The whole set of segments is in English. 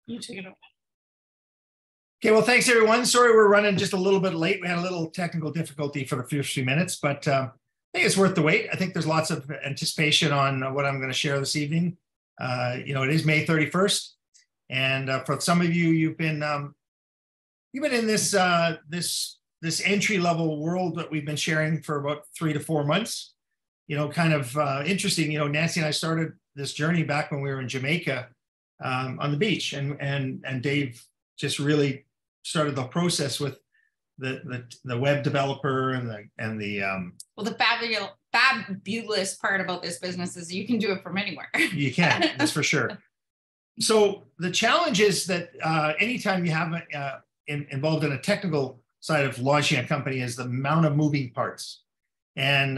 You take it over. Okay, well, thanks everyone. Sorry we're running just a little bit late. We had a little technical difficulty for the first few minutes, but I think it's worth the wait. I think there's lots of anticipation on what I'm going to share this evening. It is May 31st, and for some of you, you've been in this this entry-level world that we've been sharing for about 3 to 4 months. Kind of interesting. Nancy and I started this journey back when we were in Jamaica on the beach, and Dave just really started the process with the web developer and the well, the fabulous part about this business is you can do it from anywhere. You can, that's for sure. So the challenge is that anytime you have involved in a technical side of launching a company is the amount of moving parts. And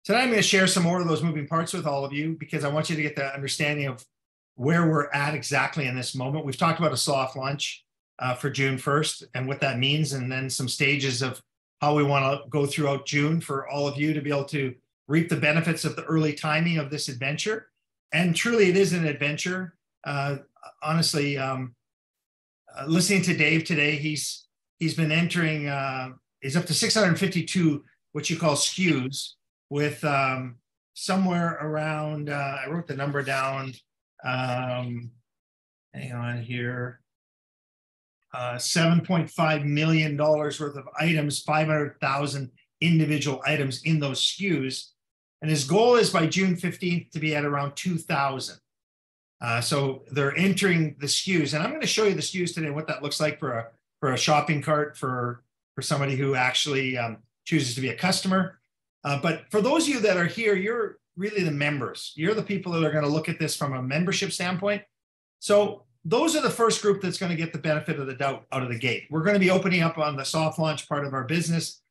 tonight I'm going to share some more of those moving parts with all of you, because I want you to get the understanding of where we're at exactly in this moment. We've talked about a soft launch for June 1st and what that means, and then some stages of how we want to go throughout June for all of you to be able to reap the benefits of the early timing of this adventure. And truly, it is an adventure. Honestly, listening to Dave today, he's been entering, he's up to 652, what you call SKUs, with somewhere around, I wrote the number down, hang on here, $7.5 million worth of items, 500,000 individual items in those SKUs. And his goal is by June 15th to be at around 2,000. So they're entering the SKUs. And I'm going to show you the SKUs today, what that looks like for a shopping cart for somebody who actually chooses to be a customer. But for those of you that are here, you're really the members. You're the people that are going to look at this from a membership standpoint. So those are the first group that's going to get the benefit of the doubt out of the gate. We're going to be opening up on the soft launch part of our business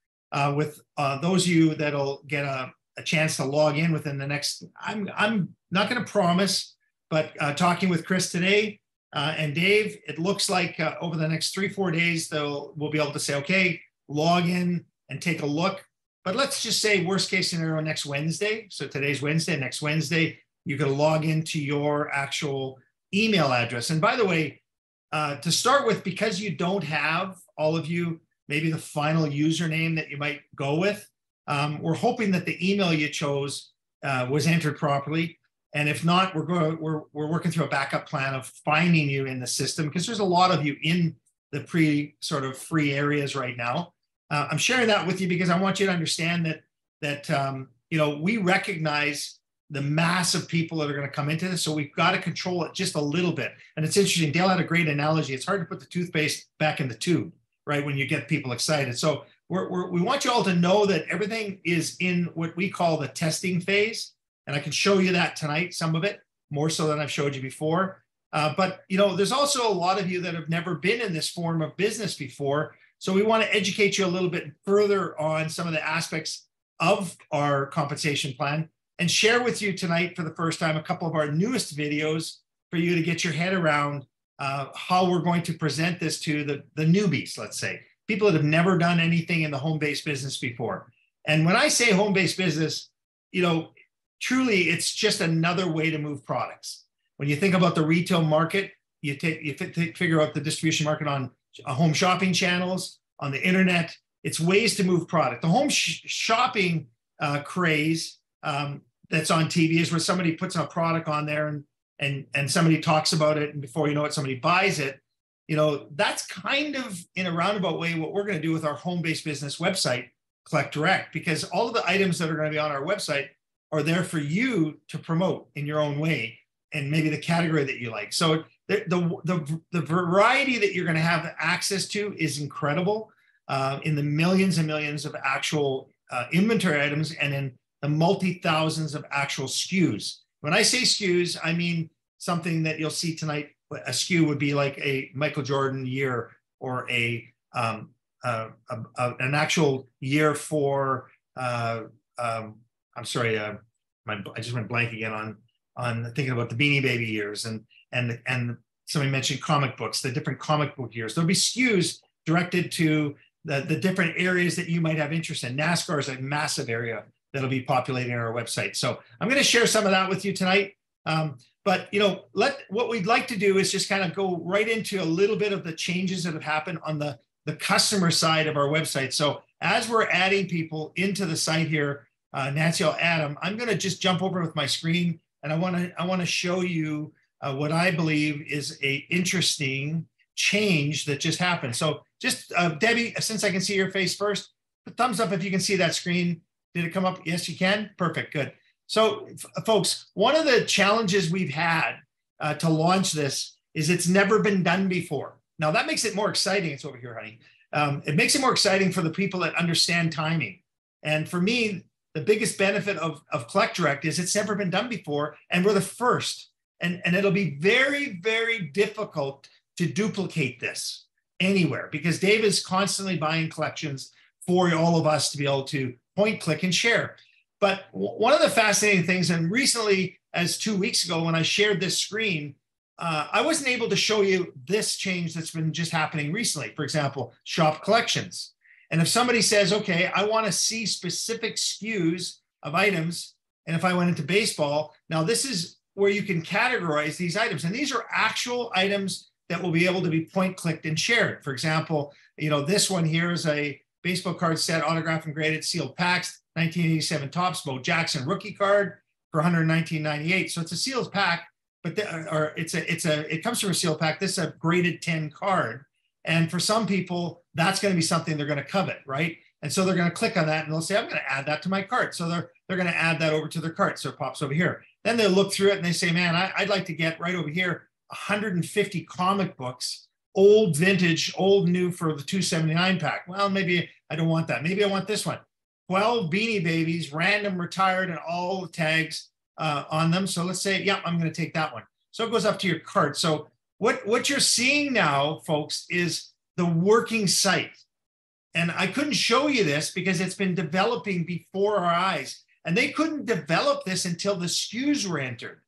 with those of you that'll get a chance to log in within the next, I'm not going to promise, but talking with Chris today and Dave, it looks like over the next 3-4 days, we'll be able to say, okay, log in and take a look. But let's just say worst case scenario next Wednesday. So today's Wednesday, next Wednesday, you can log into your actual email address. And by the way, to start with, because you don't have, all of you, maybe the final username that you might go with, we're hoping that the email you chose was entered properly. And if not, we're working through a backup plan of finding you in the system, because there's a lot of you in the sort of free areas right now. I'm sharing that with you because I want you to understand that we recognize the mass of people that are going to come into this. So we've got to control it just a little bit. And it's interesting. Dale had a great analogy. It's hard to put the toothpaste back in the tube, right? When you get people excited. So we want you all to know that everything is in what we call the testing phase. And I can show you that tonight, some of it, more so than I've showed you before. But there's also a lot of you that have never been in this form of business before. So we want to educate you a little bit further on some of the aspects of our compensation plan, and share with you tonight for the first time a couple of our newest videos for you to get your head around how we're going to present this to the newbies, let's say, people that have never done anything in the home-based business before. And when I say home-based business, truly it's just another way to move products. When you think about the retail market, you figure out the distribution market on home shopping channels, on the internet. It's ways to move product. The home shopping craze that's on TV is where somebody puts a product on there and somebody talks about it, and before you know it, somebody buys it. That's kind of in a roundabout way what we're going to do with our home-based business website, Collect Direct, because all of the items that are going to be on our website are there for you to promote in your own way, and maybe the category that you like. So the variety that you're going to have access to is incredible, in the millions and millions of actual inventory items, and in the multi-thousands of actual SKUs. When I say SKUs, I mean something that you'll see tonight. A SKU would be like a Michael Jordan year, or an actual year for, I'm sorry, I just went blank again on thinking about the Beanie Baby years, and somebody mentioned comic books, the different comic book years. There'll be SKUs directed to the different areas that you might have interest in. NASCAR is a massive area that'll be populating our website. So I'm going to share some of that with you tonight. But what we'd like to do is just kind of go right into a little bit of the changes that have happened on the customer side of our website. So as we're adding people into the site here, Nancy, I'll add them. I'm going to just jump over with my screen, and I want to show you what I believe is a interesting change that just happened. So just Debbie, since I can see your face first, put thumbs up if you can see that screen. Did it come up? Yes, you can. Perfect. Good. So folks, one of the challenges we've had to launch this is it's never been done before. Now that makes it more exciting. It's over here, honey. It makes it more exciting for the people that understand timing. And for me, the biggest benefit of Collect Direct is it's never been done before, and we're the first. And it'll be very, very difficult to duplicate this anywhere because Dave is constantly buying collections for all of us to be able to point, click, and share. But one of the fascinating things, and recently, as 2 weeks ago, when I shared this screen, I wasn't able to show you this change that's been just happening recently. For example, shop collections. And if somebody says, okay, I want to see specific SKUs of items, and if I went into baseball, now this is where you can categorize these items. And these are actual items that will be able to be point, clicked, and shared. For example, this one here is a baseball card set, autographed and graded, sealed packs, 1987 Topps Bo Jackson rookie card for $119.98. So it's a sealed pack, but it comes from a sealed pack. This is a graded 10 card, and for some people, that's going to be something they're going to covet, right? And so they're going to click on that, and they'll say, "I'm going to add that to my cart." So they're going to add that over to their cart. So it pops over here. Then they'll look through it and they say, "Man, I'd like to get right over here 150 comic books, old vintage, old new for the 279 pack." Well, maybe I don't want that. Maybe I want this one. 12 Beanie Babies, random, retired, and all the tags on them. So let's say, yeah, I'm going to take that one. So it goes up to your cart. So what you're seeing now, folks, is the working site. And I couldn't show you this because it's been developing before our eyes. And they couldn't develop this until the SKUs were entered.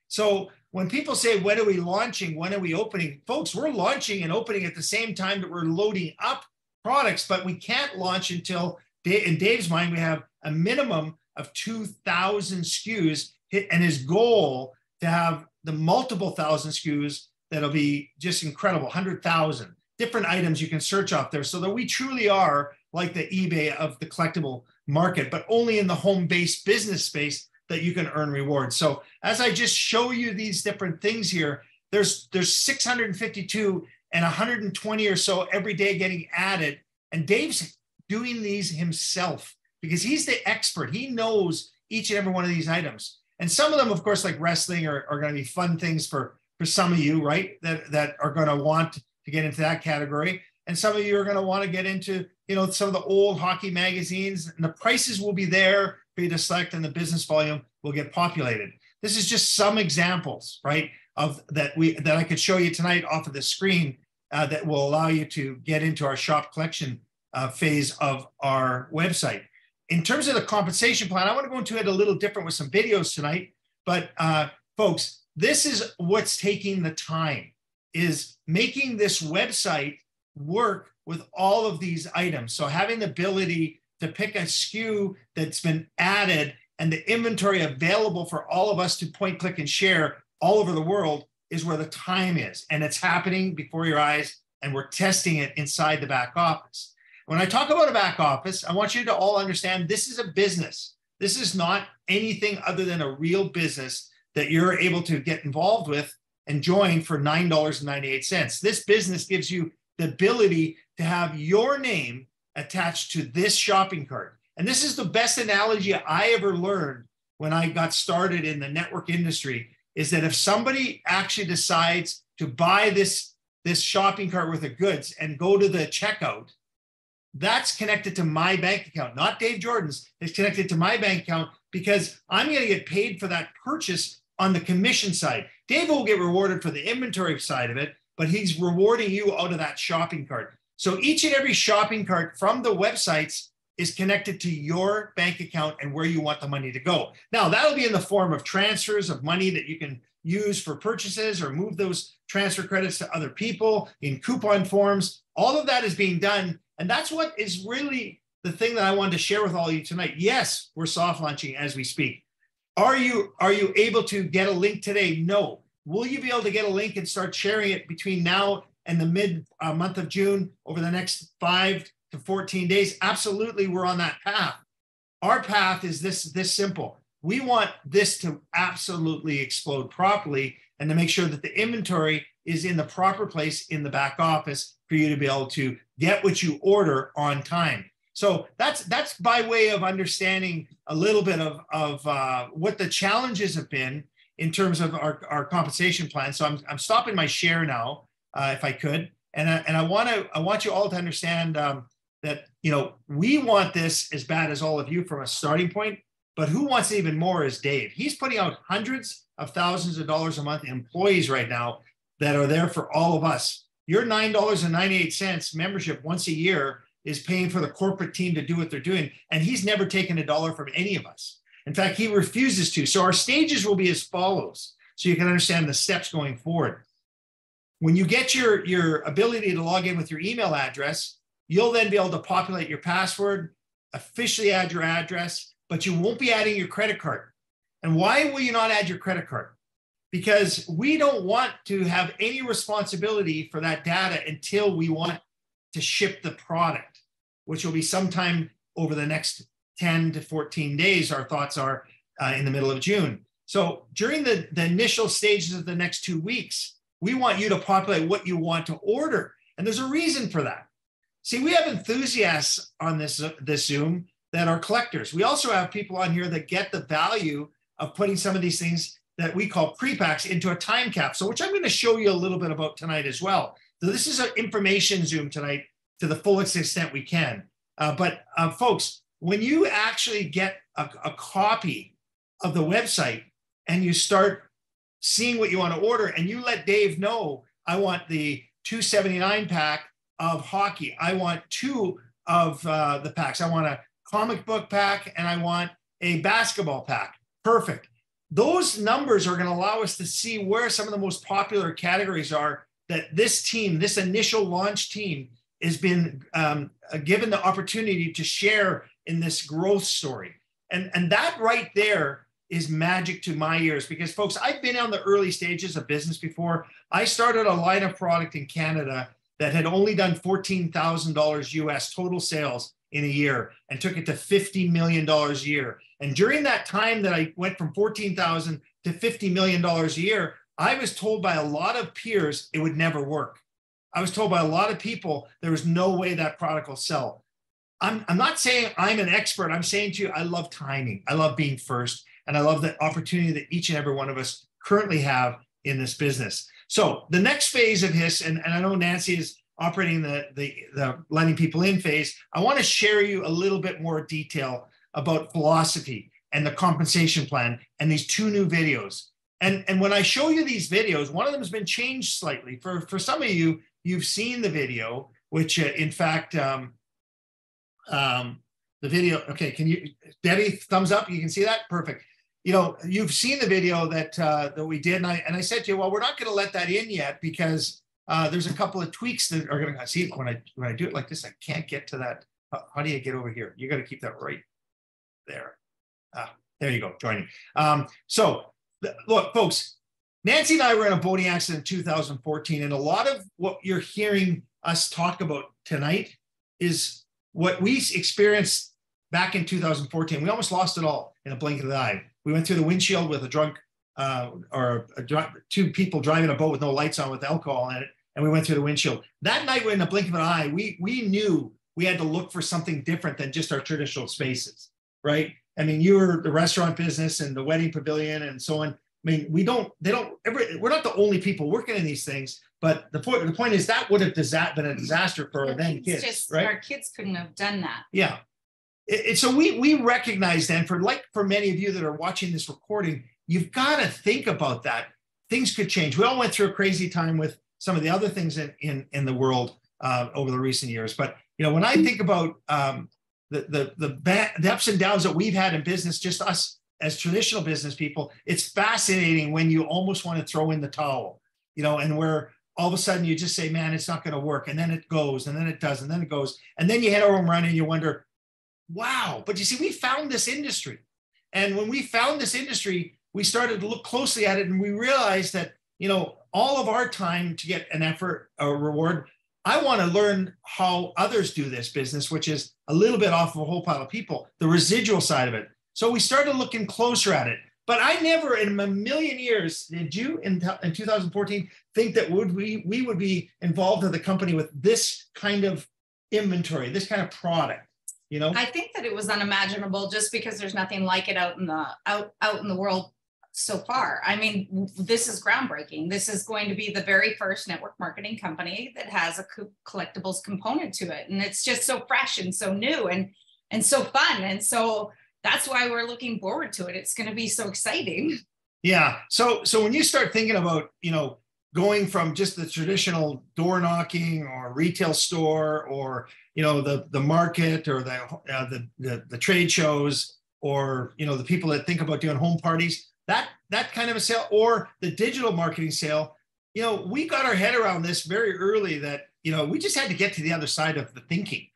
So when people say, when are we launching? When are we opening? Folks, we're launching and opening at the same time that we're loading up products, but we can't launch until, in Dave's mind, we have a minimum of 2,000 SKUs, and his goal to have the multiple thousand SKUs that'll be just incredible, 100,000 different items you can search off there, so that we truly are like the eBay of the collectible market, but only in the home-based business space that you can earn rewards. So as I just show you these different things here, there's 652 and 120 or so every day getting added. And Dave's doing these himself because he's the expert. He knows each and every one of these items. And some of them, of course, like wrestling are going to be fun things for some of you, right? That are going to want to get into that category. And some of you are going to want to get into, some of the old hockey magazines, and the prices will be there for you to select, and the business volume will get populated. This is just some examples, right, of that I could show you tonight off of the screen that will allow you to get into our shop collection phase of our website. In terms of the compensation plan, I want to go into it a little different with some videos tonight. But folks, this is what's taking the time, is making this website work with all of these items. So having the ability to pick a SKU that's been added and the inventory available for all of us to point, click, and share all over the world is where the time is. And it's happening before your eyes, and we're testing it inside the back office. When I talk about a back office, I want you to all understand this is a business. This is not anything other than a real business that you're able to get involved with and join for $9.98. This business gives you the ability to have your name attached to this shopping cart. And this is the best analogy I ever learned when I got started in the network industry, is that if somebody actually decides to buy this shopping cart with the goods and go to the checkout, that's connected to my bank account, not Dave Jordan's. It's connected to my bank account because I'm going to get paid for that purchase on the commission side. Dave will get rewarded for the inventory side of it, but he's rewarding you out of that shopping cart. So each and every shopping cart from the websites is connected to your bank account and where you want the money to go. Now, that'll be in the form of transfers of money that you can use for purchases or move those transfer credits to other people in coupon forms. All of that is being done. And that's what is really the thing that I wanted to share with all of you tonight. Yes, we're soft launching as we speak. Are you able to get a link today? No. Will you be able to get a link and start sharing it between now and the mid month of June over the next 5 to 14 days? Absolutely, we're on that path. Our path is this simple. We want this to absolutely explode properly and to make sure that the inventory is in the proper place in the back office for you to be able to get what you order on time. So that's by way of understanding a little bit of what the challenges have been in terms of our compensation plan. So I'm stopping my share now, if I could, and I want you all to understand that we want this as bad as all of you from a starting point, but who wants it even more is Dave. He's putting out hundreds of thousands of dollars a month employees right now that are there for all of us. Your $9.98 membership once a year is paying for the corporate team to do what they're doing. And he's never taken a dollar from any of us. In fact, he refuses to. So our stages will be as follows, so you can understand the steps going forward. When you get your ability to log in with your email address, you'll then be able to populate your password, officially add your address, but you won't be adding your credit card. And why will you not add your credit card? Because we don't want to have any responsibility for that data until we want to ship the product, which will be sometime over the next 10 to 14 days. Our thoughts are in the middle of June. So during the initial stages of the next 2 weeks, we want you to populate what you want to order. And there's a reason for that. See, we have enthusiasts on this Zoom that are collectors. We also have people on here that get the value of putting some of these things that we call pre-packs into a time capsule, which I'm going to show you a little bit about tonight as well. So this is an information Zoom tonight to the fullest extent we can. But folks, when you actually get a copy of the website and you start seeing what you want to order and you let Dave know, I want the $279 pack of hockey. I want 2 of the packs. I want a comic book pack and I want a basketball pack. Perfect. Those numbers are going to allow us to see where some of the most popular categories are that this team, this initial launch team, has been given the opportunity to share in this growth story. And that right there is magic to my ears, because folks, I've been on the early stages of business before. I started a line of product in Canada that had only done $14,000 US total sales in a year and took it to $50 million a year. And during that time that I went from 14,000 to $50 million a year, I was told by a lot of peers it would never work. I was told by a lot of people there was no way that product will sell. I'm not saying I'm an expert. I'm saying to you, I love timing. I love being first. And I love the opportunity that each and every one of us currently have in this business. So the next phase of this, and I know Nancy is operating the letting people in phase, I want to share you a little bit more detail about philosophy and the compensation plan and these 2 new videos. And when I show you these videos, one of them has been changed slightly. For some of you, you've seen the video, which in fact, the video, okay, can you, Debbie, thumbs up, you can see that? Perfect. You've seen the video that we did, and I said to you, well, we're not going to let that in yet because there's a couple of tweaks that are going to see. When I do it like this, I can't get to that. How do you get over here? You got to keep that right there. There you go, joining. Look, folks, Nancy and I were in a boating accident in 2014, and a lot of what you're hearing us talk about tonight is what we experienced back in 2014. We almost lost it all in a blink of the eye. We went through the windshield with a drunk 2 people driving a boat with no lights on with alcohol in it, and we went through the windshield. That night, in a blink of an eye, we knew we had to look for something different than just our traditional spaces, right? I mean, you were the restaurant business and the wedding pavilion and so on. I mean, we're not the only people working in these things, but the point is that would have been a disaster for our then kids, right? Our kids couldn't have done that. Yeah. So we recognize then, for many of you that are watching this recording, you've got to think about that. Things could change. We all went through a crazy time with some of the other things in the world over the recent years. But when I think about the ups and downs that we've had in business, just us as traditional business people, it's fascinating when you almost want to throw in the towel, and where all of a sudden you just say, man, it's not going to work. And then it goes, and then it does, and then it goes. And then you hit a home run and you wonder, wow. But you see, we found this industry. And when we found this industry, we started to look closely at it, and we realized that, all of our time to get an effort, a reward, I want to learn how others do this business, which is a little bit off of a whole pile of people, the residual side of it. So we started looking closer at it. But I never in a million years, did you in 2014 think that we would be involved with a company with this kind of inventory, this kind of product? I think that it was unimaginable just because there's nothing like it out in the world so far. I mean, this is groundbreaking. This is going to be the very first network marketing company that has a collectibles component to it. And it's just so fresh and so new and so fun. And so that's why we're looking forward to it. It's going to be so exciting. Yeah. So when you start thinking about, going from just the traditional door knocking or retail store or, the market or the trade shows or, the people that think about doing home parties, that kind of a sale or the digital marketing sale, we got our head around this very early that, we just had to get to the other side of the thinking.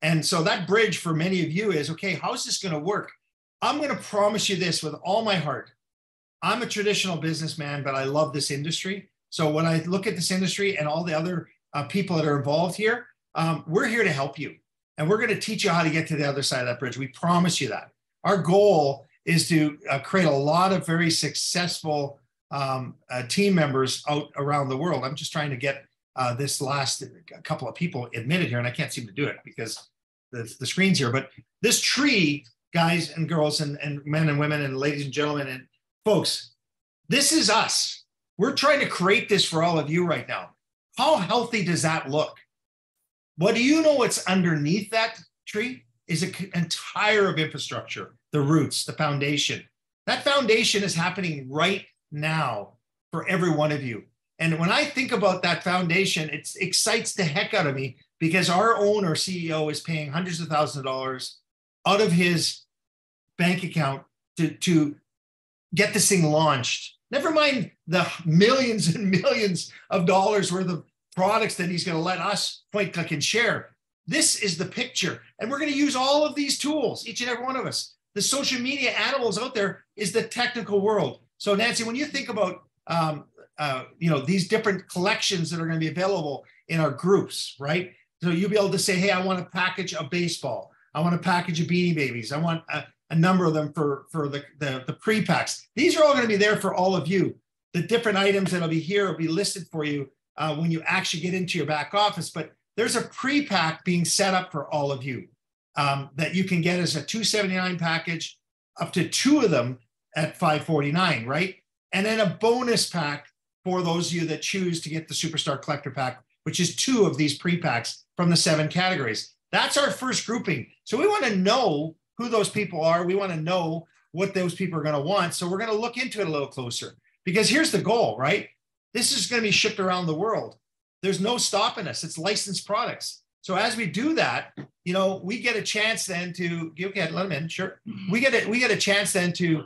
And so that bridge for many of you is, okay, how's this going to work? I'm going to promise you this with all my heart. I'm a traditional businessman, but I love this industry. So when I look at this industry and all the other people that are involved here, we're here to help you. And we're going to teach you how to get to the other side of that bridge. We promise you that. Our goal is to create a lot of very successful team members out around the world. I'm just trying to get this last couple of people admitted here, and I can't seem to do it because the screen's here. But this tree, guys and girls and men and women and ladies and gentlemen and folks, this is us. We're trying to create this for all of you right now. How healthy does that look? What do you know what's underneath that tree is an entire of infrastructure, the roots, the foundation. That foundation is happening right now for every one of you. And when I think about that foundation, it excites the heck out of me because our owner, CEO, is paying hundreds of thousands of dollars out of his bank account to get this thing launched. Never mind the millions and millions of dollars worth of products that he's going to let us point, click, and share. This is the picture. And we're going to use all of these tools, each and every one of us. The social media animals out there is the technical world. So Nancy, when you think about these different collections that are going to be available in our groups, right? So you'll be able to say, hey, I want a package of baseball. I want a package of Beanie Babies. I want a number of them for the pre-packs. These are all going to be there for all of you. The different items that'll be here will be listed for you when you actually get into your back office. But there's a pre-pack being set up for all of you that you can get as a $279 package, up to 2 of them at $549, right? And then a bonus pack for those of you that choose to get the Superstar Collector Pack, which is 2 of these pre-packs from the 7 categories. That's our first grouping. So we want to know who those people are. We want to know what those people are going to want. So we're going to look into it a little closer because here's the goal, right? This is going to be shipped around the world. There's no stopping us. It's licensed products. So as we do that, we get a chance then to let them in. Sure. We get a chance then to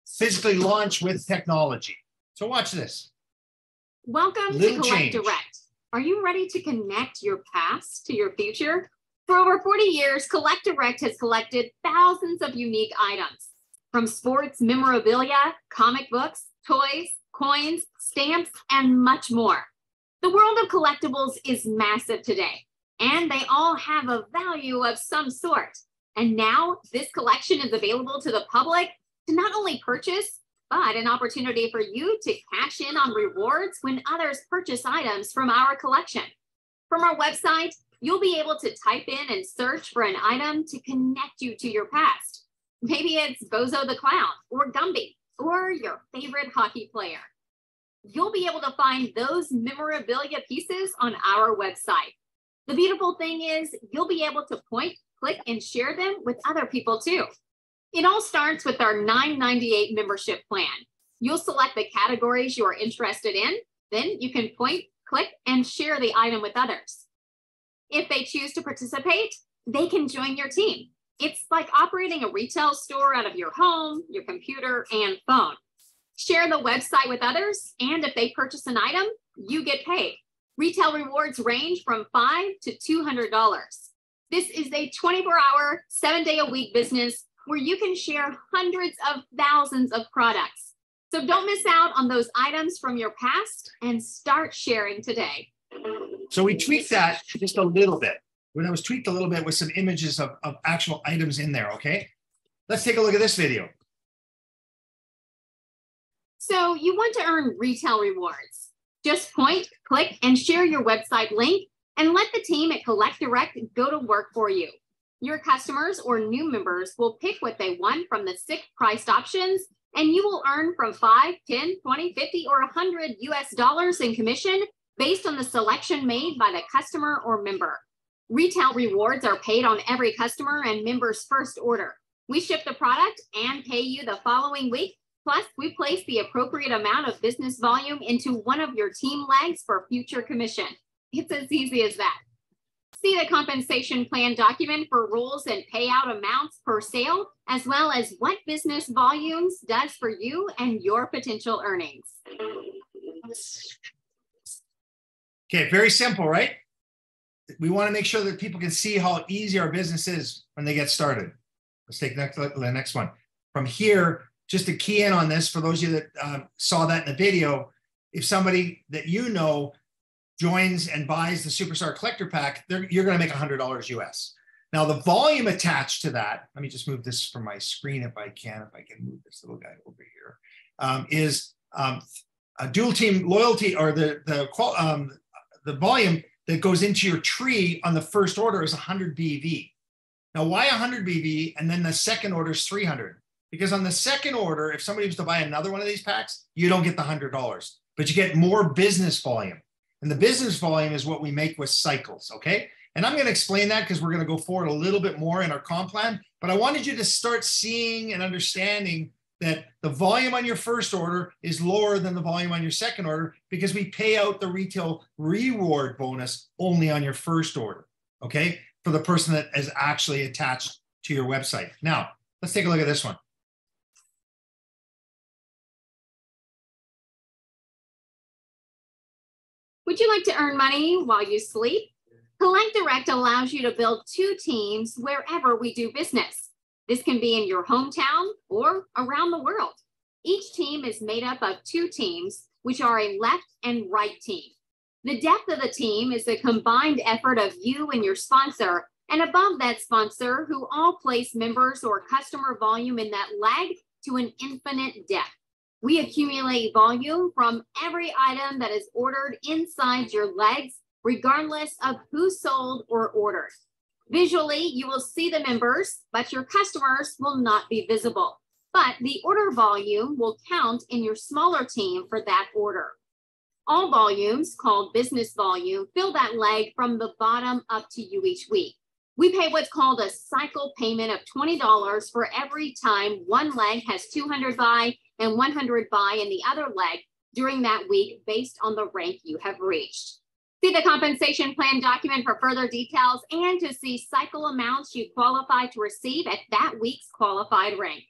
physically launch with technology. So watch this. Welcome to Collect Direct. Are you ready to connect your past to your future? For over 40 years, Collect Direct has collected thousands of unique items, from sports memorabilia, comic books, toys, coins, stamps, and much more. The world of collectibles is massive today, and they all have a value of some sort. And now this collection is available to the public to not only purchase, but an opportunity for you to cash in on rewards when others purchase items from our collection. From our website, you'll be able to type in and search for an item to connect you to your past. Maybe it's Bozo the Clown or Gumby or your favorite hockey player. You'll be able to find those memorabilia pieces on our website. The beautiful thing is you'll be able to point, click, and share them with other people too. It all starts with our $9.98 membership plan. You'll select the categories you are interested in, then you can point, click, and share the item with others. If they choose to participate, they can join your team. It's like operating a retail store out of your home, your computer, and phone. Share the website with others, and if they purchase an item, you get paid. Retail rewards range from $5 to $200. This is a 24-hour, 7-day-a-week business where you can share hundreds of thousands of products. So don't miss out on those items from your past and start sharing today. So we tweaked that just a little bit. When it was tweaked a little bit with some images of actual items in there, okay? Let's take a look at this video. So you want to earn retail rewards. Just point, click, and share your website link and let the team at Collect Direct go to work for you. Your customers or new members will pick what they want from the 6 priced options, and you will earn from 5, 10, 20, 50, or 100 US dollars in commission based on the selection made by the customer or member. Retail rewards are paid on every customer and member's first order. We ship the product and pay you the following week. Plus, we place the appropriate amount of business volume into one of your team legs for future commission. It's as easy as that. See the compensation plan document for rules and payout amounts per sale, as well as what business volumes does for you and your potential earnings. Okay, very simple, right? We want to make sure that people can see how easy our business is when they get started. Let's take the next one. From here, just to key in on this, for those of you that saw that in the video, if somebody that you know joins and buys the Superstar Collector Pack, you're going to make $100 US. Now, the volume attached to that, let me just move this from my screen if I can move this little guy over here, is a dual team loyalty, or the volume that goes into your tree on the first order is 100 BV. Now, why 100 BV? And then the second order is 300. Because on the second order, if somebody was to buy another one of these packs, you don't get the $100, but you get more business volume. And the business volume is what we make with cycles, okay? And I'm going to explain that because we're going to go forward a little bit more in our comp plan. But I wanted you to start seeing and understanding that the volume on your first order is lower than the volume on your second order because we pay out the retail reward bonus only on your first order, okay? For the person that is actually attached to your website. Now, let's take a look at this one. Would you like to earn money while you sleep? Collect Direct allows you to build 2 teams wherever we do business. This can be in your hometown or around the world. Each team is made up of 2 teams, which are a left and right team. The depth of the team is the combined effort of you and your sponsor, and above that sponsor, who all place members or customer volume in that leg to an infinite depth. We accumulate volume from every item that is ordered inside your legs, regardless of who sold or ordered. Visually, you will see the members, but your customers will not be visible. But the order volume will count in your smaller team for that order. All volumes, called business volume, fill that leg from the bottom up to you each week. We pay what's called a cycle payment of $20 for every time one leg has 200 buy and 100 buy in the other leg during that week based on the rank you have reached. See the compensation plan document for further details and to see cycle amounts you qualify to receive at that week's qualified rank.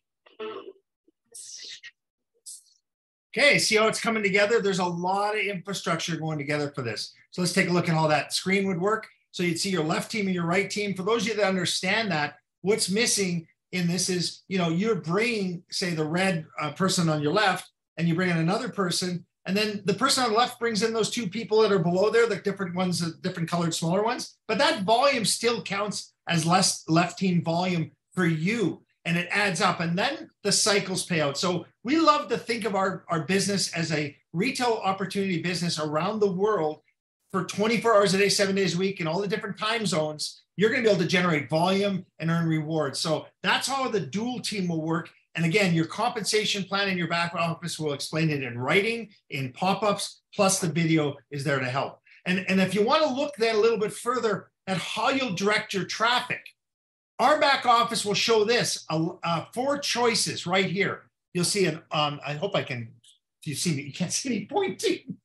Okay, see how it's coming together? There's a lot of infrastructure going together for this. So let's take a look at how that screen would work. So you'd see your left team and your right team. For those of you that understand that, what's missing in this is, you're bringing, say, the red person on your left, and you bring in another person, and then the person on the left brings in those 2 people that are below there, the different ones, the different colored, smaller ones. But that volume still counts as left team volume for you, and it adds up. And then the cycles pay out. So we love to think of our business as a retail opportunity business around the world for 24 hours a day, 7 days a week, in all the different time zones. You're going to be able to generate volume and earn rewards. So that's how the dual team will work. And again, your compensation plan in your back office will explain it in writing, in pop-ups, plus the video is there to help. And if you want to look then a little bit further at how you'll direct your traffic, our back office will show this, 4 choices right here. You'll see an, I hope I can, you see me, you can't see me pointing.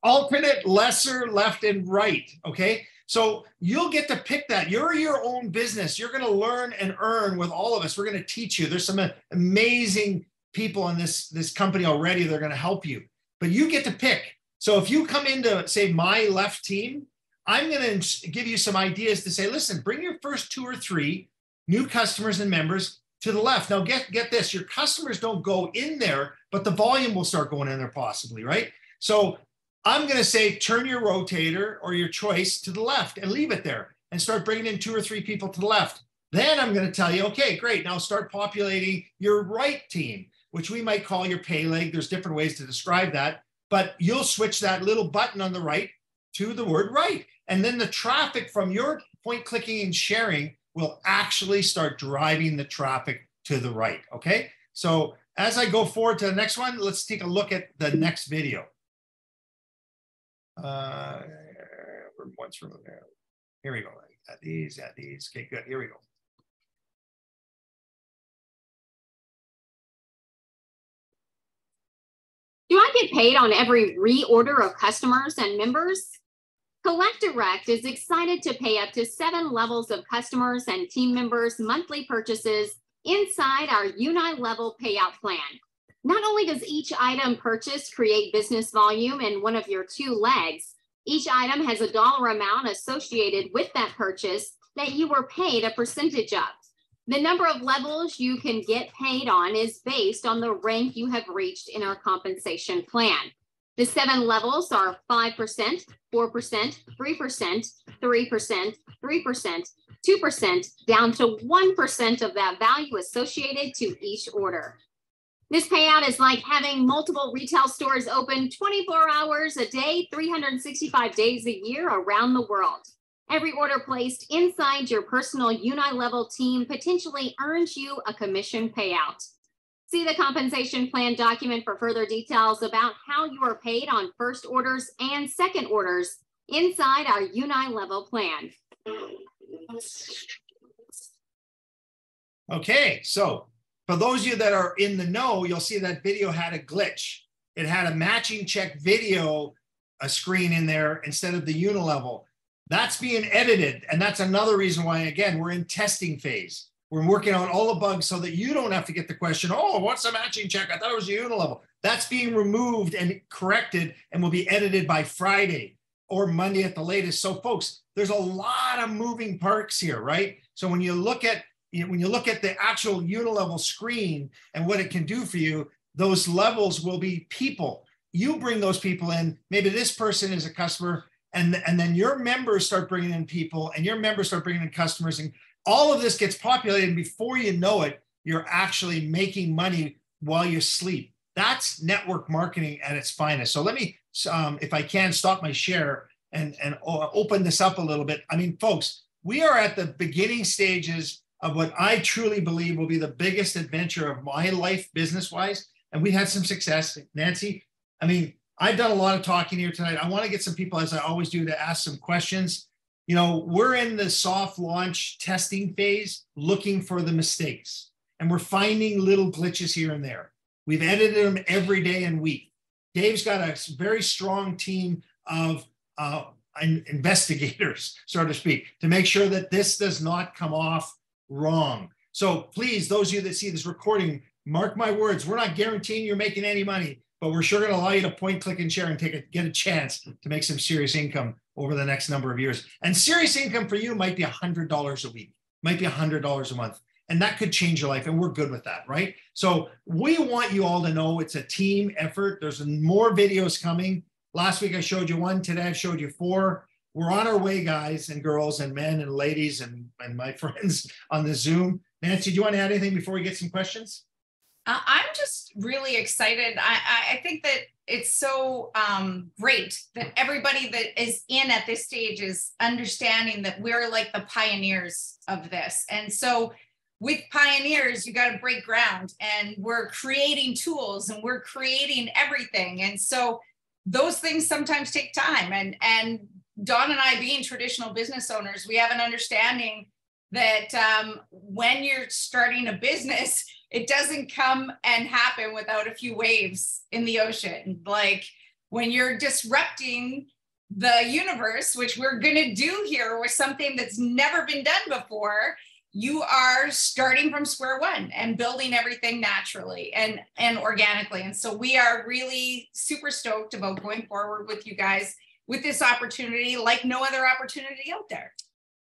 Alternate, lesser, left, and right, okay? So you'll get to pick that. You're your own business. You're going to learn and earn with all of us. We're going to teach you. There's some amazing people in this company already that are going to help you, but you get to pick. So if you come into, say, my left team, I'm going to give you some ideas to say, listen, bring your first 2 or 3 new customers and members to the left. Now get this, your customers don't go in there, but the volume will start going in there possibly, right? So I'm going to say, turn your rotator or your choice to the left and leave it there and start bringing in 2 or 3 people to the left. Then I'm going to tell you, okay, great. Now start populating your right team, which we might call your pay leg. There's different ways to describe that, but you'll switch that little button on the right to the word right. And then the traffic from your point clicking and sharing will actually start driving the traffic to the right, okay? So as I go forward to the next one, let's take a look at the next video. Once from there. Here we go. Add these. Okay, good. Here we go. Do I get paid on every reorder of customers and members? Collect Direct is excited to pay up to 7 levels of customers and team members' monthly purchases inside our Uni-level payout plan. Not only does each item purchased create business volume in one of your 2 legs, each item has a dollar amount associated with that purchase that you were paid a percentage of. The number of levels you can get paid on is based on the rank you have reached in our compensation plan. The 7 levels are 5%, 4%, 3%, 3%, 3%, 2%, down to 1% of that value associated to each order. This payout is like having multiple retail stores open 24 hours a day, 365 days a year around the world. Every order placed inside your personal Uni-level team potentially earns you a commission payout. See the compensation plan document for further details about how you are paid on first orders and second orders inside our Uni-level plan. Okay, so for those of you that are in the know, you'll see that video had a glitch. It had a matching check video, a screen in there instead of the Uni-level. That's being edited. And that's another reason why, again, we're in testing phase. We're working on all the bugs so that you don't have to get the question, oh, what's a matching check? I thought it was a Uni-level. That's being removed and corrected and will be edited by Friday or Monday at the latest. So folks, there's a lot of moving parts here, right? So when you look at the actual Uni-level screen and what it can do for you, those levels will be people. You bring those people in. Maybe this person is a customer, and then your members start bringing in people, and your members start bringing in customers, and all of this gets populated. And before you know it, you're actually making money while you sleep. That's network marketing at its finest. So let me, if I can, stop my share and open this up a little bit. I mean, folks, we are at the beginning stages of what I truly believe will be the biggest adventure of my life business-wise. And we had some success. Nancy, I mean, I've done a lot of talking here tonight. I want to get some people, as I always do, to ask some questions. You know, we're in the soft launch testing phase, looking for the mistakes. And we're finding little glitches here and there. We've edited them every day and week. Dave's got a very strong team of investigators, so to speak, to make sure that this does not come off wrong. So please, those of you that see this recording, mark my words, we're not guaranteeing you're making any money, but we're sure going to allow you to point, click, and share and get a chance to make some serious income over the next number of years. And serious income for you might be $100 a week, might be $100 a month. And that could change your life. And we're good with that, right? So we want you all to know it's a team effort. There's more videos coming. Last week I showed you 1. Today I've showed you 4. We're on our way, guys and girls and men and ladies and my friends on the Zoom. Nancy, do you want to add anything before we get some questions? I'm just really excited. I think that it's so great that everybody that is in at this stage is understanding that we're like the pioneers of this. And so with pioneers, you got to break ground, and we're creating tools and we're creating everything. And so those things sometimes take time. And Don and I, being traditional business owners, we have an understanding that when you're starting a business, it doesn't come and happen without a few waves in the ocean. Like when you're disrupting the universe, which we're going to do here with something that's never been done before, you are starting from square one and building everything naturally and organically. And so we are really super stoked about going forward with you guys with this opportunity like no other opportunity out there.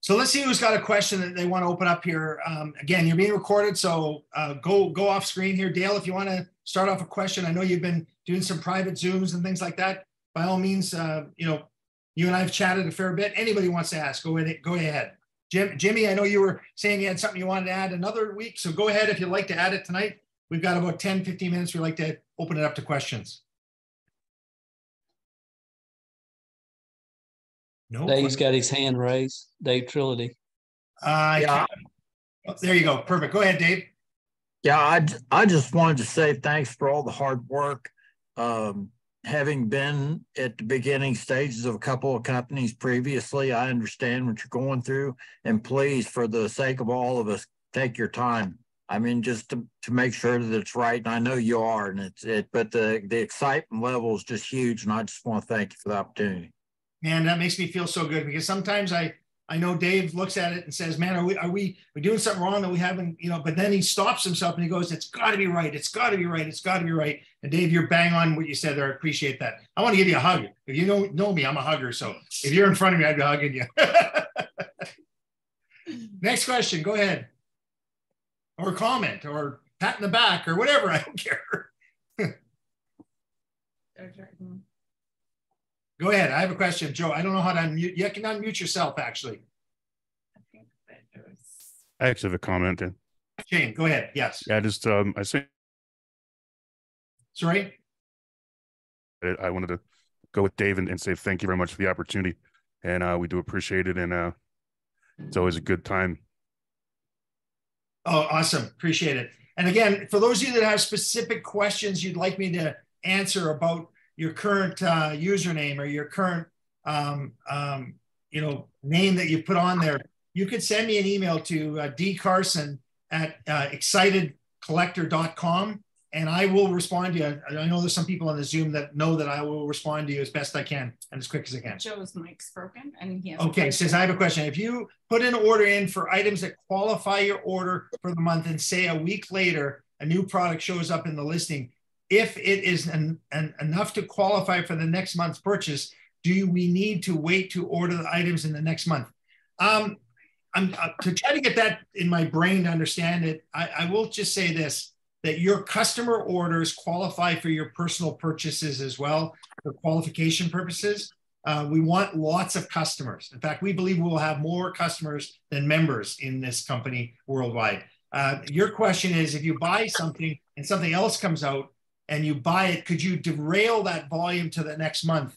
So let's see who's got a question that they want to open up here. Again, you're being recorded, so go off screen here. Dale, if you want to start off a question, I know you've been doing some private Zooms and things like that. By all means, you know, you and I have chatted a fair bit. Anybody wants to ask, go ahead. Jimmy, I know you were saying you had something you wanted to add another week, so go ahead if you'd like to add it tonight. We've got about 10, 15 minutes. We'd like to open it up to questions. No. Dave's got his hand raised. Dave Trilogy. Yeah. Oh, there you go. Perfect. Go ahead, Dave. Yeah, I just wanted to say thanks for all the hard work. Having been at the beginning stages of a couple of companies previously, I understand what you're going through. And please, for the sake of all of us, take your time. I mean, just to make sure that it's right. And I know you are, and but the excitement level is just huge. And I just want to thank you for the opportunity. Man, that makes me feel so good, because sometimes I know Dave looks at it and says, man, are we doing something wrong that we haven't, you know, but then he stops himself and he goes, it's got to be right. It's got to be right. It's got to be right. And Dave, you're bang on what you said there. I appreciate that. I want to give you a hug. If you know me, I'm a hugger. So if you're in front of me, I'd be hugging you. Next question. Go ahead. Or comment or pat in the back or whatever. I don't care. Go ahead. I have a question, Joe. I don't know how to unmute. You can unmute yourself, actually. I actually have a comment. Shane, go ahead. Yes. Yeah, just I say. Sorry. I wanted to go with Dave and say thank you very much for the opportunity, and we do appreciate it, and it's always a good time. Oh, awesome. Appreciate it. And again, for those of you that have specific questions you'd like me to answer about your current username or your current, you know, name that you put on there, you could send me an email to dcarson@excitedcollector.com, and I will respond to you. I know there's some people on the Zoom that know that I will respond to you as best I can and as quick as I can. Joe's mic's broken, and he has okay, says I have a question. If you put an order in for items that qualify your order for the month, and say a week later a new product shows up in the listing, if it is enough to qualify for the next month's purchase, do we need to wait to order the items in the next month? I'm to try to get that in my brain to understand it, I will just say this, that your customer orders qualify for your personal purchases as well, for qualification purposes. We want lots of customers. In fact, we believe we will have more customers than members in this company worldwide. Your question is, if you buy something and something else comes out, and you buy it, could you derail that volume to the next month?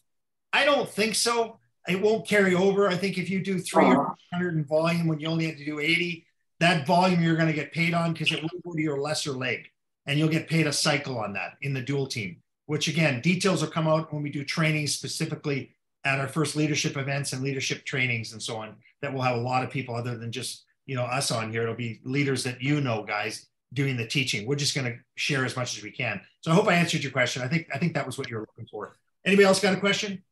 I don't think so. It won't carry over. I think if you do 300 in volume when you only have to do 80, that volume you're going to get paid on, because it will go to your lesser leg, and you'll get paid a cycle on that in the dual team, which again, details will come out when we do trainings specifically at our first leadership events and leadership trainings and so on, that will have a lot of people other than just, you know, us on here. It'll be leaders that, you know, guys, doing the teaching. We're just going to share as much as we can. So I hope I answered your question. I think that was what you were looking for. Anybody else got a question?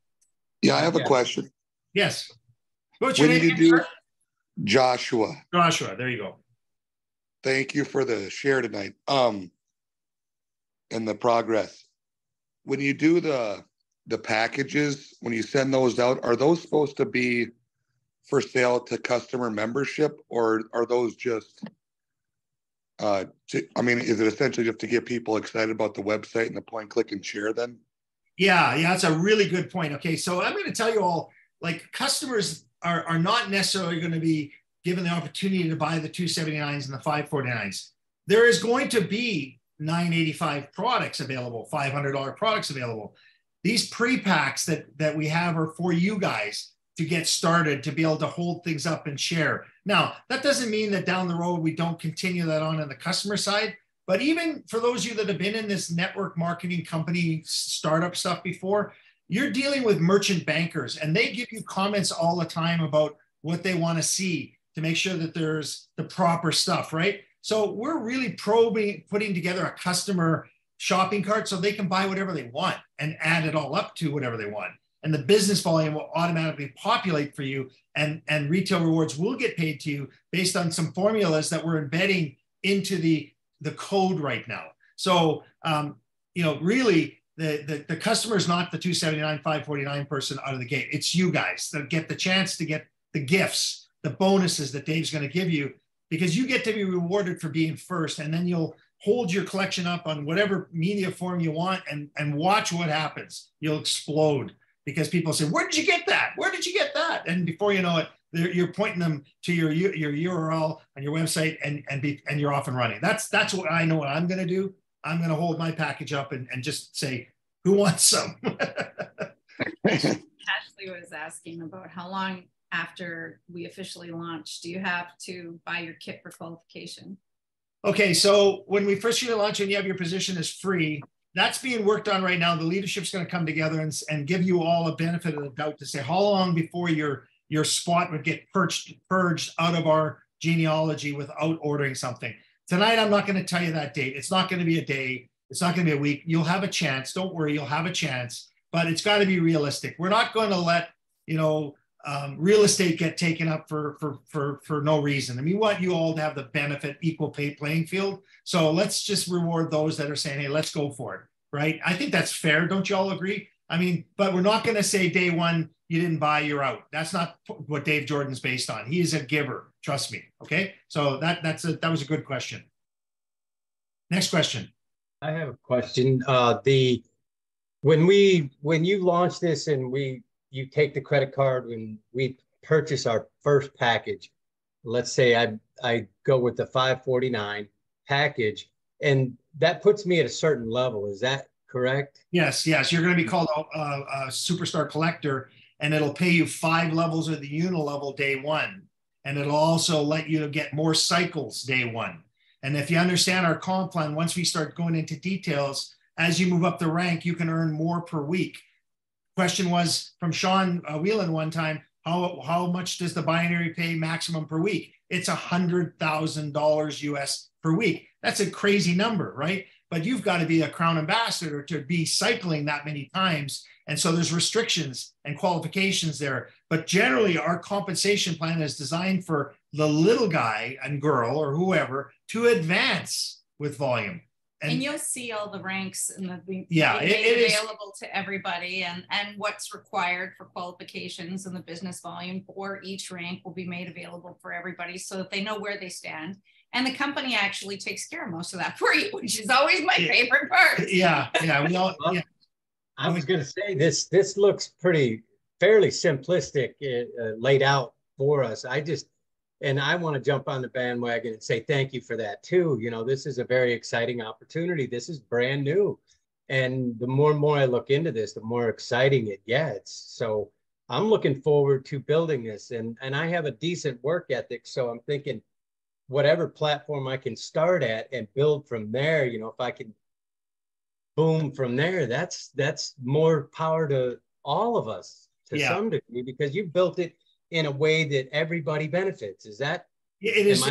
Yeah, I have a question. Yes. What's your name? Joshua. Joshua, there you go. Thank you for the share tonight. And the progress. When you do the packages, when you send those out, are those supposed to be for sale to customer membership, or are those just I mean, is it essentially just to get people excited about the website and the point, click, and share then? Yeah, that's a really good point. Okay, so I'm going to tell you all, like, customers are not necessarily going to be given the opportunity to buy the 279s and the 549s. There is going to be $985 products available, $500 products available. These pre-packs that we have are for you guys to get started, to be able to hold things up and share. Now, that doesn't mean that down the road we don't continue that on the customer side, but even for those of you that have been in this network marketing company startup stuff before, you're dealing with merchant bankers, and they give you comments all the time about what they want to see to make sure that there's the proper stuff, right? So we're really putting together a customer shopping cart so they can buy whatever they want and add it all up to whatever they want. And the business volume will automatically populate for you, and retail rewards will get paid to you based on some formulas that we're embedding into the code right now. So, you know, really the customer is not the 279, 549 person out of the gate. It's you guys that get the chance to get the gifts the bonuses that Dave's going to give you, because you get to be rewarded for being first, and then you'll hold your collection up on whatever media form you want and watch what happens. You'll explode because people say, where did you get that? Where did you get that? And before you know it, you're pointing them to your URL on your website and you're off and running. That's what I know what I'm going to do. I'm going to hold my package up and just say, who wants some? Ashley was asking about how long after we officially launch do you have to buy your kit for qualification? Okay, so when we first year launch and you have your position as free, that's being worked on right now. The leadership's going to come together and give you all a benefit of the doubt to say how long before your spot would get purged out of our genealogy without ordering something. Tonight, I'm not going to tell you that date. It's not going to be a day. It's not going to be a week. You'll have a chance. Don't worry, you'll have a chance, but it's got to be realistic. We're not going to let, real estate get taken up for no reason. I mean, we want you all to have the benefit, equal pay playing field. So let's just reward those that are saying, hey, let's go for it, right? I think that's fair. Don't you all agree? I mean, but we're not going to say day one, you didn't buy, you're out. That's not what Dave Jordan's based on. He is a giver, trust me. Okay, so that was a good question. Next question. I have a question. When you launch this and you take the credit card when we purchase our first package, let's say I go with the $549 package, and that puts me at a certain level. Is that correct? Yes. You're going to be called a superstar collector, and it'll pay you 5 levels of the unilevel day one. And it'll also let you get more cycles day one. And if you understand our comp plan, once we start going into details, as you move up the rank, you can earn more per week. Question was from Sean Whelan one time, how much does the binary pay maximum per week? It's $100,000 US per week. That's a crazy number, right? But you've got to be a Crown Ambassador to be cycling that many times. And so there's restrictions and qualifications there. But generally, our compensation plan is designed for the little guy and girl or whoever to advance with volume. And you'll see all the ranks and it is available to everybody, and what's required for qualifications and the business volume for each rank will be made available for everybody so that they know where they stand. And the company actually takes care of most of that for you, which is always my favorite part. Yeah. I was going to say this looks fairly simplistic, laid out for us. And I want to jump on the bandwagon and say thank you for that too. This is a very exciting opportunity. This is brand new. And the more and more I look into this, the more exciting it gets. So I'm looking forward to building this. And I have a decent work ethic. So I'm thinking whatever platform I can start at and build from there, if I can boom from there, that's more power to all of us to some degree, because you built it in a way that everybody benefits. Is that? It is.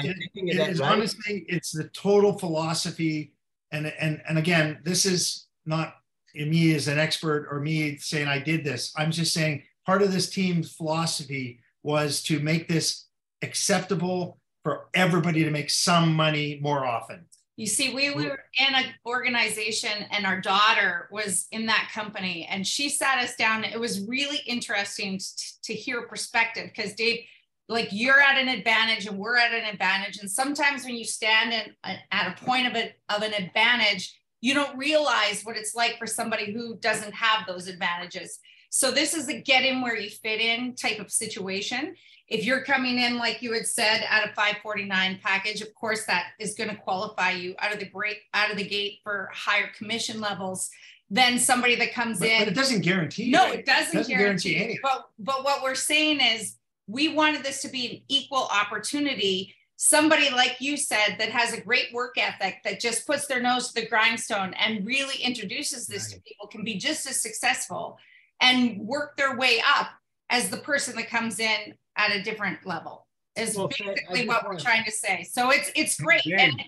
Honestly, it's the total philosophy. And again, this is not me as an expert or me saying I did this. I'm just saying part of this team's philosophy was to make this acceptable for everybody to make some money more often. You see, we were in an organization and our daughter was in that company, and she sat us down. It was really interesting to hear perspective, because Dave, like, you're at an advantage and we're at an advantage. And sometimes when you stand at a point of an advantage, you don't realize what it's like for somebody who doesn't have those advantages. So this is a get in where you fit in type of situation. If you're coming in, like you had said, at a $549 package, of course, that is going to qualify you out of the gate for higher commission levels than somebody that comes in. But it doesn't guarantee. No, it doesn't guarantee anything. But what we're saying is we wanted this to be an equal opportunity. Somebody, like you said, that has a great work ethic, that just puts their nose to the grindstone and really introduces this to people, can be just as successful and work their way up as the person that comes in at a different level, is basically what we're trying to say. So it's great. And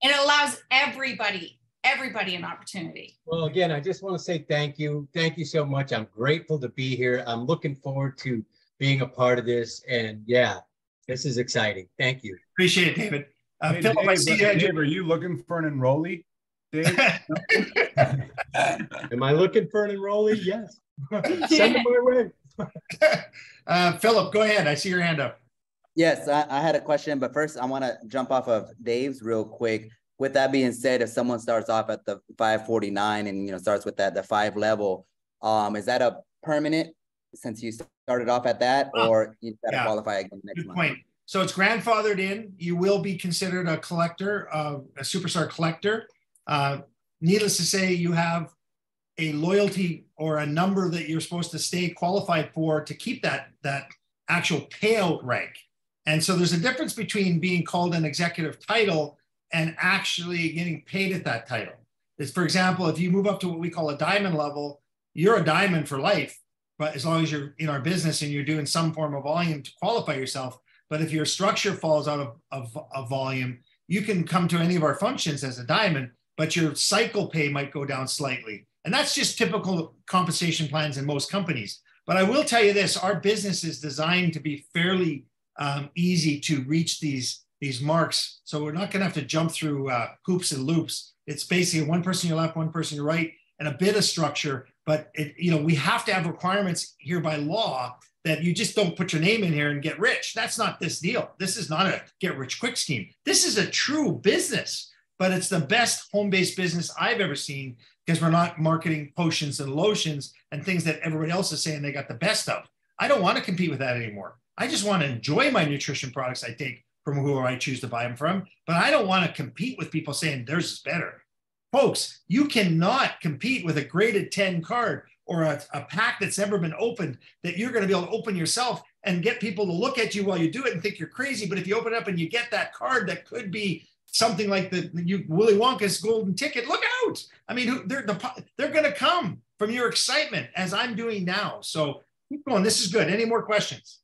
it allows everybody an opportunity. Well, again, I just want to say thank you. Thank you so much. I'm grateful to be here. I'm looking forward to being a part of this. And yeah, this is exciting. Thank you. Appreciate it, David. Hey, Philip, Dave, are you looking for an enrollee, Dave? Am I looking for an enrollee? Yes. Send them my way. Philip, go ahead. I see your hand up. Yes, I had a question, but first I want to jump off of Dave's real quick. With that being said, if someone starts off at the 549 and starts with the 5 level, is that a permanent since you started off at that, or you got to qualify again next month? Good point. So it's grandfathered in. You will be considered a collector, a superstar collector. Needless to say, you have a loyalty or a number that you're supposed to stay qualified for to keep that actual payout rank. And so there's a difference between being called an executive title and actually getting paid at that title. Is, for example, if you move up to what we call a diamond level, you're a diamond for life, but as long as you're in our business and you're doing some form of volume to qualify yourself. But if your structure falls out of volume, you can come to any of our functions as a diamond, but your cycle pay might go down slightly. And that's just typical compensation plans in most companies. But I will tell you this, our business is designed to be fairly easy to reach these marks. So we're not going to have to jump through hoops and loops. It's basically one person your left, one person your right, and a bit of structure. But we have to have requirements here by law that you just don't put your name in here and get rich. That's not this deal. This is not a get rich quick scheme. This is a true business, but it's the best home-based business I've ever seen, because we're not marketing potions and lotions and things that everybody else is saying they got the best of. I don't want to compete with that anymore. I just want to enjoy my nutrition products I take from whoever I choose to buy them from, but I don't want to compete with people saying theirs is better. Folks, you cannot compete with a graded 10 card or a pack that's never been opened that you're going to be able to open yourself and get people to look at you while you do it and think you're crazy. But if you open it up and you get that card that could be something like Willy Wonka's golden ticket, look out. I mean, they're going to come from your excitement, as I'm doing now. So keep going. This is good. Any more questions?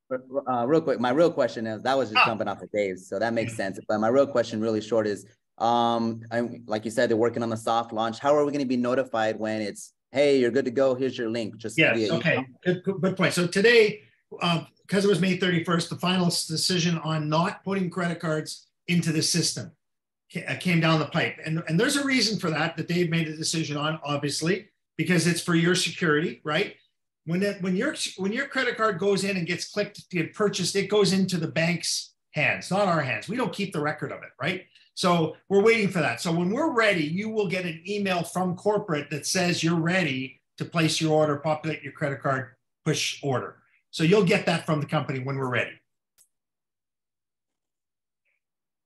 Real quick, my real question is, that was just jumping off of Dave's, so that makes sense. But my real question, really short, is like you said, they're working on the soft launch. How are we going to be notified when it's, hey, you're good to go, here's your link? Just yes, okay, good point. So today, because it was May 31st, the final decision on not putting credit cards into the system came down the pipe. And there's a reason for that Dave made a decision on, obviously, because it's for your security, right? When your credit card goes in and gets clicked to get purchased, it goes into the bank's hands, not our hands. We don't keep the record of it, right? So we're waiting for that. So when we're ready, you will get an email from corporate that says you're ready to place your order, populate your credit card, push order. So you'll get that from the company when we're ready.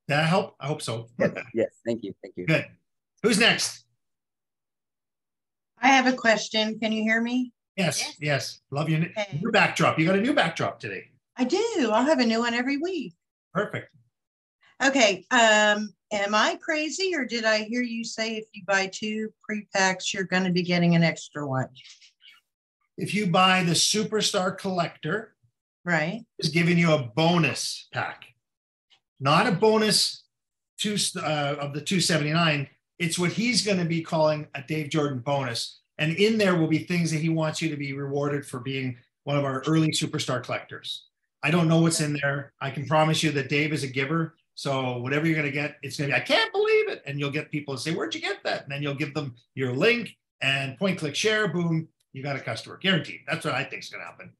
Did that help? I hope so. Yes, thank you. Good. Who's next? I have a question. Can you hear me? Yes. Love your new backdrop. You got a new backdrop today. I do. I'll have a new one every week. Perfect. Okay. Am I crazy, or did I hear you say if you buy 2 pre-packs, you're going to be getting an extra one? If you buy the Superstar Collector, right, is giving you a bonus pack, not a bonus of the 279. It's what he's going to be calling a Dave Jordan bonus. And in there will be things that he wants you to be rewarded for being one of our early Superstar collectors. I don't know what's in there. I can promise you that Dave is a giver. So whatever you're going to get, it's going to be, I can't believe it. And you'll get people to say, where'd you get that? And then you'll give them your link and point, click, share, boom, you got a customer. Guaranteed. That's what I think is going to happen.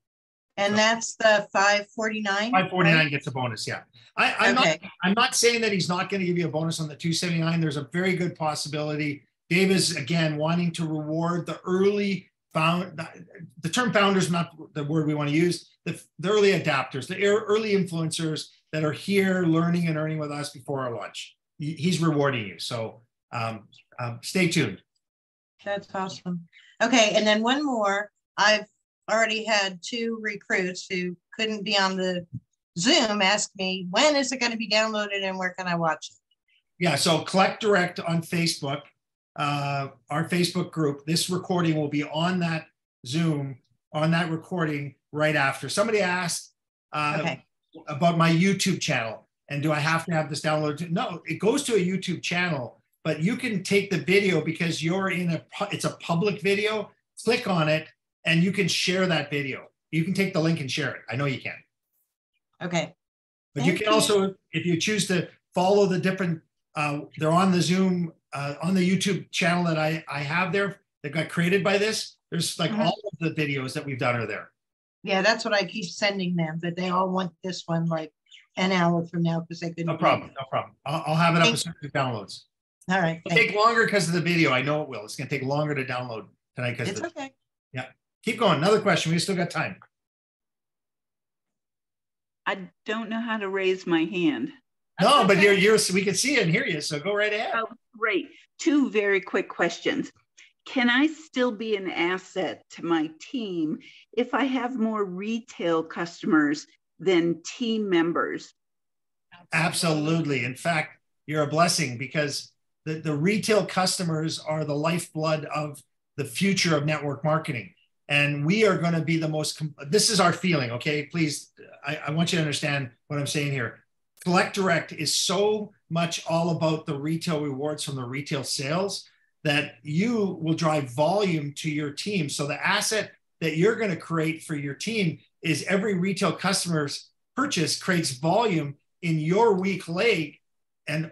And so, that's the 549? 549 right? Gets a bonus, yeah. I'm not saying that he's not going to give you a bonus on the 279. There's a very good possibility. Dave is, again, wanting to reward the early the term founder is not the word we want to use, the early adapters, the early influencers that are here learning and earning with us before our launch. He's rewarding you. So stay tuned. That's awesome. Okay. And then one more. I've already had 2 recruits who couldn't be on the Zoom ask me, when is it going to be downloaded and where can I watch it? Yeah. So Collect Direct on Facebook. Our Facebook group, this recording will be on that Zoom, on that recording right after. Somebody asked about my YouTube channel and do I have to have this downloaded? No, it goes to a YouTube channel, but you can take the video because you're it's a public video, click on it and you can share that video. You can take the link and share it. I know you can. Okay. But you can also, if you choose to follow the different, they're on the Zoom, on the YouTube channel that I have there that got created by this. There's like all of the videos that we've done are there. Yeah, that's what I keep sending them, but they all want this one like an hour from now because they couldn't. No problem. No problem. I'll have it up as soon as it downloads. All right. It'll take longer because of the video. I know it will. It's going to take longer to download tonight. It's okay. Yeah. Keep going. Another question. We still got time. I don't know how to raise my hand. No, but we can see it and hear you. So go right ahead. Oh, great. Two very quick questions. Can I still be an asset to my team if I have more retail customers than team members? Absolutely. In fact, you're a blessing because the retail customers are the lifeblood of the future of network marketing. And we are going to be the most, this is our feeling, okay? Please, I want you to understand what I'm saying here. Collect Direct is so much all about the retail rewards from the retail sales that you will drive volume to your team. So the asset that you're going to create for your team is every retail customer's purchase creates volume in your weak leg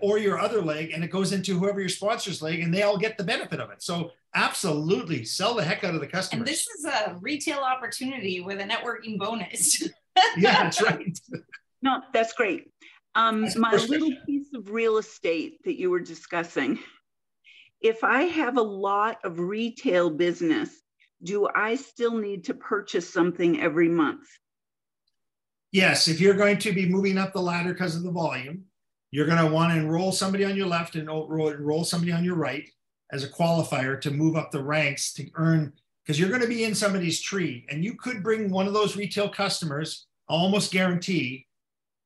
or your other leg, and it goes into whoever your sponsor's leg, and they all get the benefit of it. So absolutely sell the heck out of the customers. And this is a retail opportunity with a networking bonus. Yeah, that's right. No, that's great. My little piece of real estate that you were discussing, if I have a lot of retail business, do I still need to purchase something every month? Yes, if you're going to be moving up the ladder because of the volume, you're going to want to enroll somebody on your left and enroll somebody on your right as a qualifier to move up the ranks to earn, because you're going to be in somebody's tree, and you could bring one of those retail customers, almost guarantee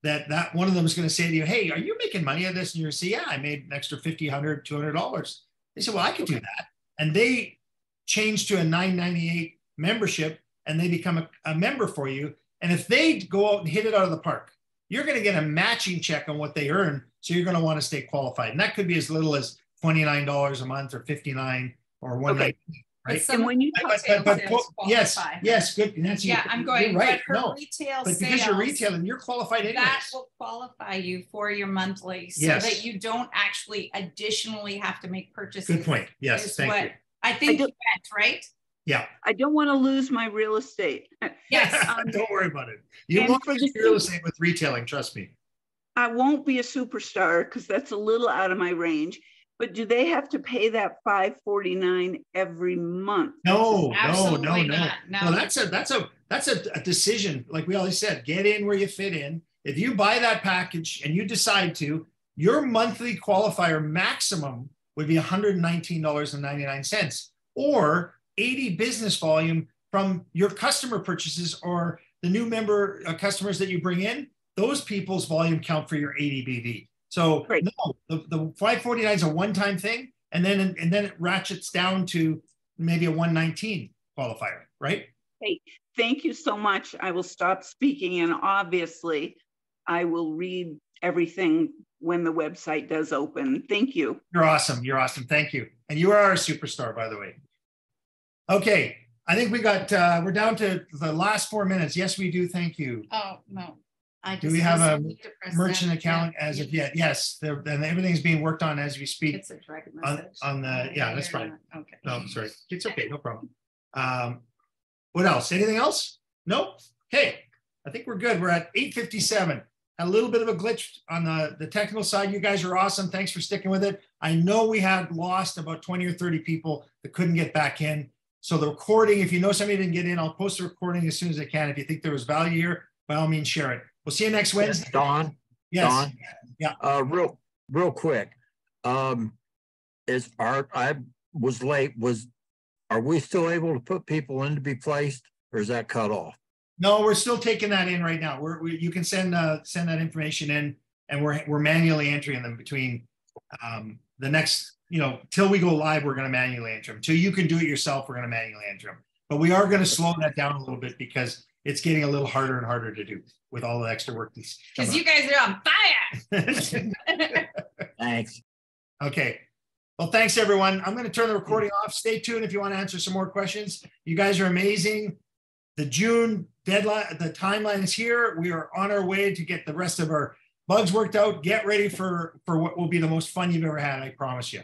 that one of them is going to say to you, hey, are you making money at this? And you're going to say, yeah, I made an extra $50, $100, $200. They say, well, I could do that. And they change to a $9.98 membership and they become a member for you. And if they go out and hit it out of the park, you're going to get a matching check on what they earn. So you're going to want to stay qualified. And that could be as little as $29 a month or $59 or $119. Okay. Right? And when you yes, good. Nancy, yeah, I'm going right. But her retail but because you're retailing, you're qualified anyways. That will qualify you for your monthly, so that you don't actually additionally have to make purchases. Good point. Yes, thank you. I think you meant, right? Yeah. I don't want to lose my real estate. Yes. Don't worry about it. You won't lose real estate with retailing, trust me. I won't be a superstar because that's a little out of my range. But do they have to pay that $549 every month? No. No, that's a decision. Like we always said, get in where you fit in. If you buy that package and you decide to, your monthly qualifier maximum would be $119.99 or 80 business volume from your customer purchases or the new member customers that you bring in. Those people's volume count for your 80 BV. So no, the 549 is a one-time thing, and then it ratchets down to maybe a 119 qualifier, right? Hey, thank you so much. I will stop speaking, and obviously, I will read everything when the website does open. Thank you. You're awesome. You're awesome. Thank you. And you are a superstar, by the way. Okay, I think we got. We're down to the last 4 minutes. Yes, we do. Thank you. Oh no. Do we have a merchant account as of yet? Yes, and everything's being worked on as we speak. It's a direct message. On the that's fine. Okay. No, sorry. It's okay. No problem. What else? Anything else? No? Okay. I think we're good. We're at 8:57. A little bit of a glitch on the technical side. You guys are awesome. Thanks for sticking with it. I know we had lost about 20 or 30 people that couldn't get back in. So the recording, if you know somebody didn't get in, I'll post the recording as soon as I can. If you think there was value here, by all means, share it. We'll see you next Wednesday. Don. Yes. Don. Yeah. Real quick. I was late. Are we still able to put people in to be placed, or is that cut off? No, we're still taking that in right now. You can send that information in, and we're manually entering them between the next, till we go live, we're going to manually enter them. Till you can do it yourself, we're going to manually enter them. But we are going to slow that down a little bit because it's getting a little harder and harder to do with all the extra work. Because you guys are on fire. Thanks. Okay. Well, thanks, everyone. I'm going to turn the recording off. Stay tuned if you want to answer some more questions. You guys are amazing. The June deadline, the timeline is here. We are on our way to get the rest of our bugs worked out. Get ready for what will be the most fun you've ever had, I promise you.